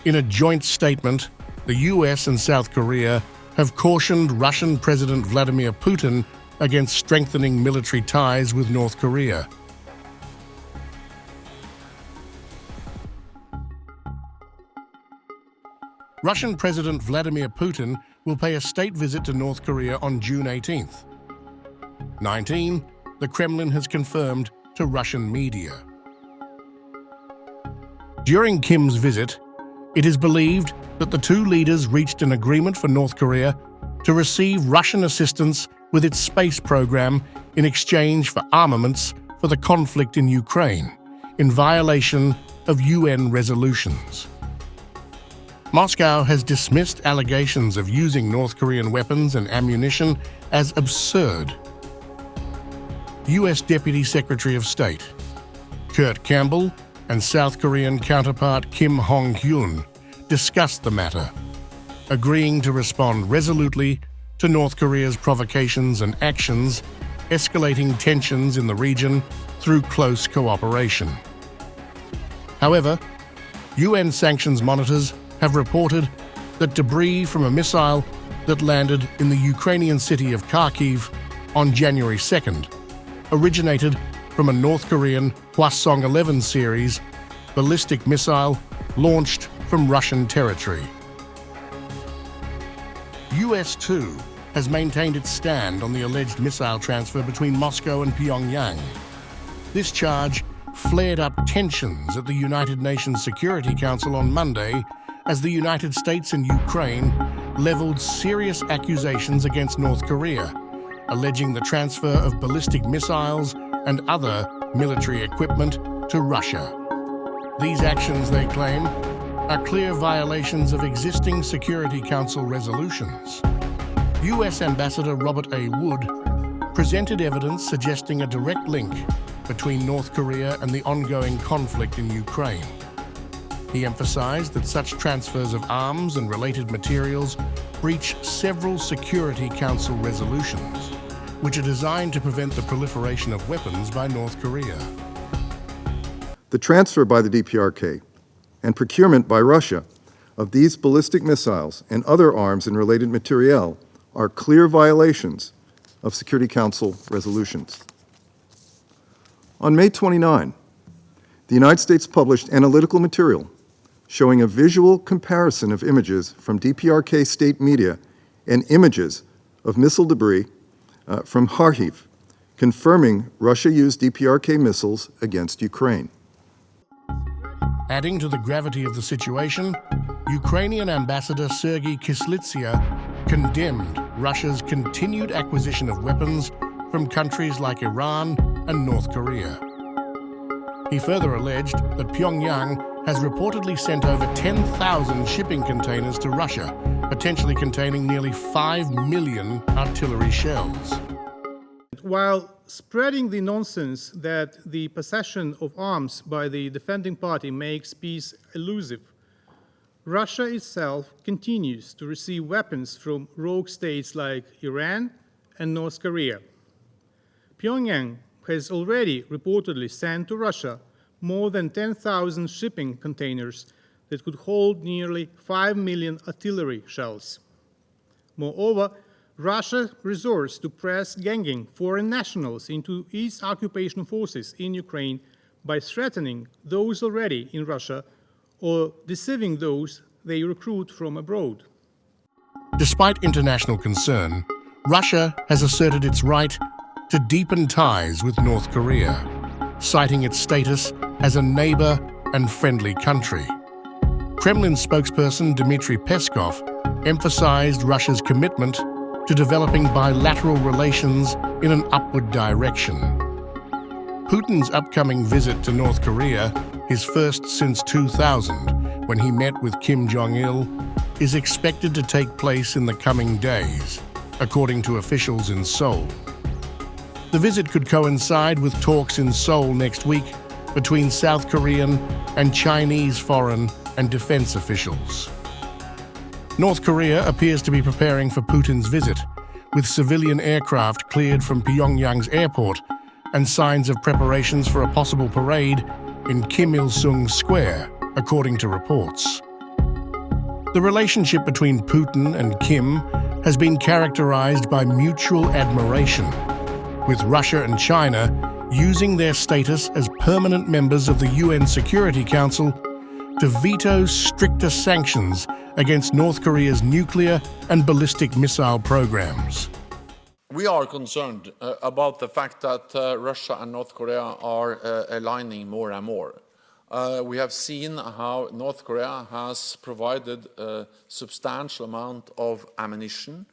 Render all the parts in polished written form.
In a joint statement, the US and South Korea have cautioned Russian President Vladimir Putin against strengthening military ties with North Korea. Russian President Vladimir Putin will pay a state visit to North Korea on June 18th. 19. The Kremlin has confirmed to Russian media. During Kim's visit, it is believed that the two leaders reached an agreement for North Korea to receive Russian assistance with its space program in exchange for armaments for the conflict in Ukraine, in violation of UN resolutions. Moscow has dismissed allegations of using North Korean weapons and ammunition as absurd. US Deputy Secretary of State Kurt Campbell and South Korean counterpart Kim Jong-un discussed the matter, agreeing to respond resolutely to North Korea's provocations and actions, escalating tensions in the region through close cooperation. However, UN sanctions monitors have reported that debris from a missile that landed in the Ukrainian city of Kharkiv on January 2nd originated from a North Korean Hwasong-11 series ballistic missile launched from Russian territory. US, too, has maintained its stand on the alleged missile transfer between Moscow and Pyongyang. This charge flared up tensions at the United Nations Security Council on Monday as the United States and Ukraine leveled serious accusations against North Korea, alleging the transfer of ballistic missiles and other military equipment to Russia. These actions, they claim, are clear violations of existing Security Council resolutions. US Ambassador Robert A. Wood presented evidence suggesting a direct link between North Korea and the ongoing conflict in Ukraine. He emphasized that such transfers of arms and related materials breach several Security Council resolutions, which are designed to prevent the proliferation of weapons by North Korea. The transfer by the DPRK and procurement by Russia of these ballistic missiles and other arms and related materiel are clear violations of Security Council resolutions. On May 29, the United States published analytical material showing a visual comparison of images from DPRK state media and images of missile debris from Kharkiv, confirming Russia used DPRK missiles against Ukraine. Adding to the gravity of the situation, Ukrainian Ambassador Sergei Kislitsia condemned Russia's continued acquisition of weapons from countries like Iran and North Korea. He further alleged that Pyongyang has reportedly sent over 10,000 shipping containers to Russia, potentially containing nearly 5 million artillery shells. While spreading the nonsense that the possession of arms by the defending party makes peace elusive, Russia itself continues to receive weapons from rogue states like Iran and North Korea. Pyongyang has already reportedly sent to Russia more than 10,000 shipping containers that could hold nearly 5 million artillery shells. Moreover, Russia resorts to press ganging foreign nationals into its occupation forces in Ukraine by threatening those already in Russia or deceiving those they recruit from abroad. Despite international concern, Russia has asserted its right to deepen ties with North Korea, citing its status as a neighbor and friendly country. Kremlin spokesperson Dmitry Peskov emphasized Russia's commitment to developing bilateral relations in an upward direction. Putin's upcoming visit to North Korea, his first since 2000, when he met with Kim Jong-un, is expected to take place in the coming days, according to officials in Seoul. The visit could coincide with talks in Seoul next week between South Korean and Chinese foreign and defense officials. North Korea appears to be preparing for Putin's visit, with civilian aircraft cleared from Pyongyang's airport and signs of preparations for a possible parade in Kim Il-sung Square, according to reports. The relationship between Putin and Kim has been characterized by mutual admiration, with Russia and China using their status as permanent members of the UN Security Council to veto stricter sanctions against North Korea's nuclear and ballistic missile programs. We are concerned about the fact that Russia and North Korea are aligning more and more. We have seen how North Korea has provided a substantial amount of ammunition,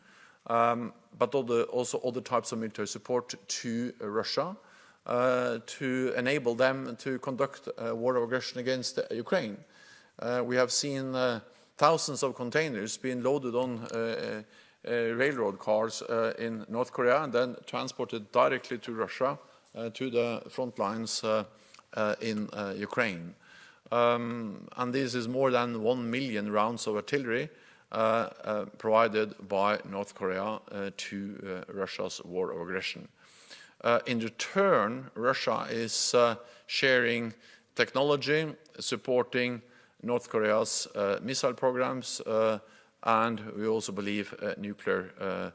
but also other types of military support to Russia to enable them to conduct a war of aggression against Ukraine. We have seen thousands of containers being loaded on railroad cars in North Korea and then transported directly to Russia, to the front lines in Ukraine. And this is more than 1 million rounds of artillery provided by North Korea to Russia's war of aggression. In return, Russia is sharing technology, supporting North Korea's missile programs, and we also believe nuclear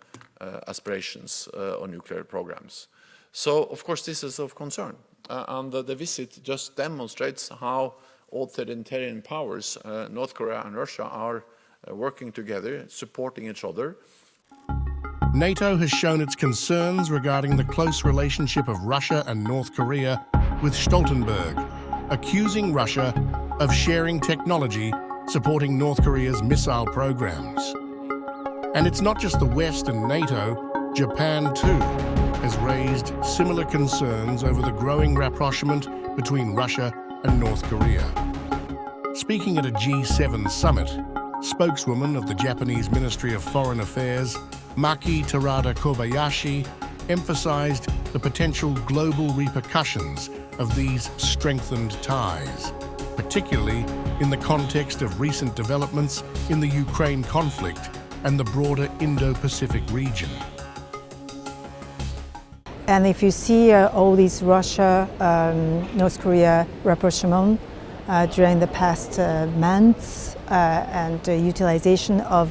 aspirations or nuclear programs. So, of course, this is of concern. And the visit just demonstrates how authoritarian powers, North Korea and Russia, are working together, supporting each other. NATO has shown its concerns regarding the close relationship of Russia and North Korea with Stoltenberg, accusing Russia of sharing technology supporting North Korea's missile programs. And it's not just the West and NATO, Japan too has raised similar concerns over the growing rapprochement between Russia and North Korea. Speaking at a G7 summit, spokeswoman of the Japanese Ministry of Foreign Affairs, Maki Terada Kobayashi, emphasized the potential global repercussions of these strengthened ties, particularly in the context of recent developments in the Ukraine conflict and the broader Indo-Pacific region. And if you see all these Russia, North Korea rapprochement during the past months and utilization of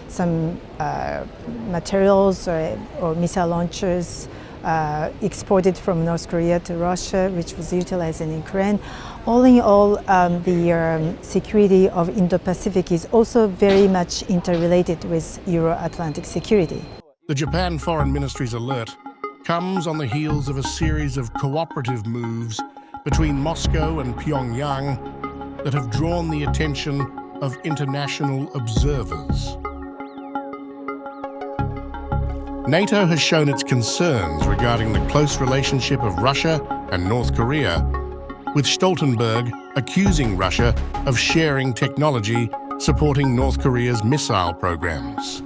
some materials or missile launchers exported from North Korea to Russia, which was utilized in Ukraine. All in all, the security of Indo-Pacific is also very much interrelated with Euro-Atlantic security. The Japan Foreign Ministry's alert comes on the heels of a series of cooperative moves between Moscow and Pyongyang that have drawn the attention of international observers. NATO has shown its concerns regarding the close relationship of Russia and North Korea, with Stoltenberg accusing Russia of sharing technology supporting North Korea's missile programs.